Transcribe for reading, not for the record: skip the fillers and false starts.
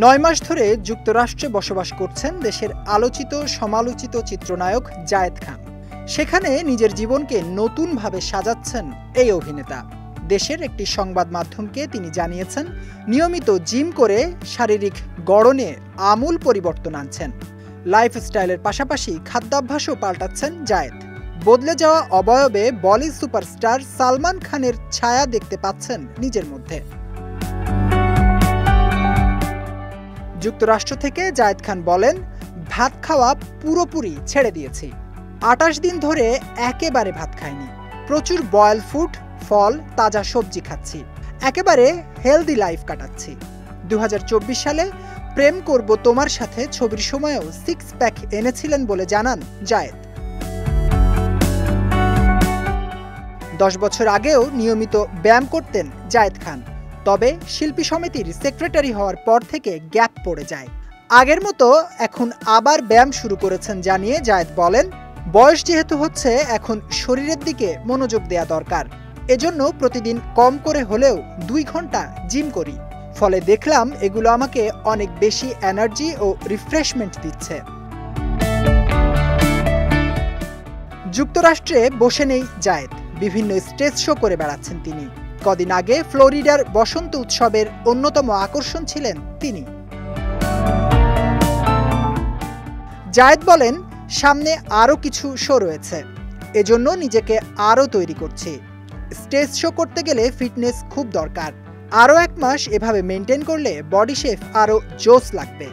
৯ মাস ধরে যুক্তরাষ্ট্রে বসবাস করছেন দেশের আলোচিত সমালোচিত চিত্রনায়ক জায়েদ খান। সেখানে নিজের জীবনকে নতুনভাবে সাজাচ্ছেন এই অভিনেতা। দেশের একটি সংবাদ মাধ্যমকে তিনি জানিয়েছেন, নিয়মিত জিম করে শারীরিক গড়নে আমূল পরিবর্তন আনছেন। লাইফস্টাইলের পাশাপাশি খাদ্যাভ্যাসও পাল্টাচ্ছেন জায়েদ। বদলে যাওয়া অবয়বে বলিউড সুপারস্টার সালমান খানের ছায়া দেখতে পাচ্ছেন নিজের মধ্যে। যুক্তরাষ্ট্র থেকে জায়েদ খান বলেন, ভাত খাওয়া পুরোপুরি ছেড়ে দিয়েছি। ২৮ দিন ধরে একেবারে ভাত খাইনি। প্রচুর বয়েল ফুড, ফল, তাজা সবজি খাচ্ছি। একেবারে হেলদি লাইফ কাটাচ্ছি। ২০২৪ সালে প্রেম করব তোমার সাথে ছবির সময়েও 6 প্যাক এনেছিলেন বলে জানান জায়েদ। 10 বছর আগেও নিয়মিত ব্যায়াম করতেন জায়েদ খান। তবে শিল্পী সমিতির সেক্রেটারি হওয়ার পর থেকে গ্যাপ পড়ে যায়। আগের মতো এখন আবার ব্যায়াম শুরু করেছেন জানিয়ে জায়েদ বলেন, বয়স যেহেতু হচ্ছে, এখন শরীরের দিকে মনোযোগ দেয়া দরকার। এজন্য প্রতিদিন কম করে হলেও 2 ঘন্টা জিম করি। ফলে দেখলাম এগুলো আমাকে অনেক বেশি এনার্জি ও রিফ্রেশমেন্ট দিচ্ছে। যুক্তরাষ্ট্রে বসে নেই জায়েদ, বিভিন্ন স্টেজ শো করে বেড়াচ্ছেন তিনি। কদিন আগে ফ্লোরিডার বসন্ত উৎসবের অন্যতম আকর্ষণ ছিলেন তিনি। জায়েদ বলেন, সামনে আরও কিছু শো রয়েছে, এজন্য নিজেকে আরও তৈরি করছি। স্টেজ শো করতে গেলে ফিটনেস খুব দরকার। আরও 1 মাস এভাবে মেনটেন করলে বডি শেপ আরও জোস লাগবে।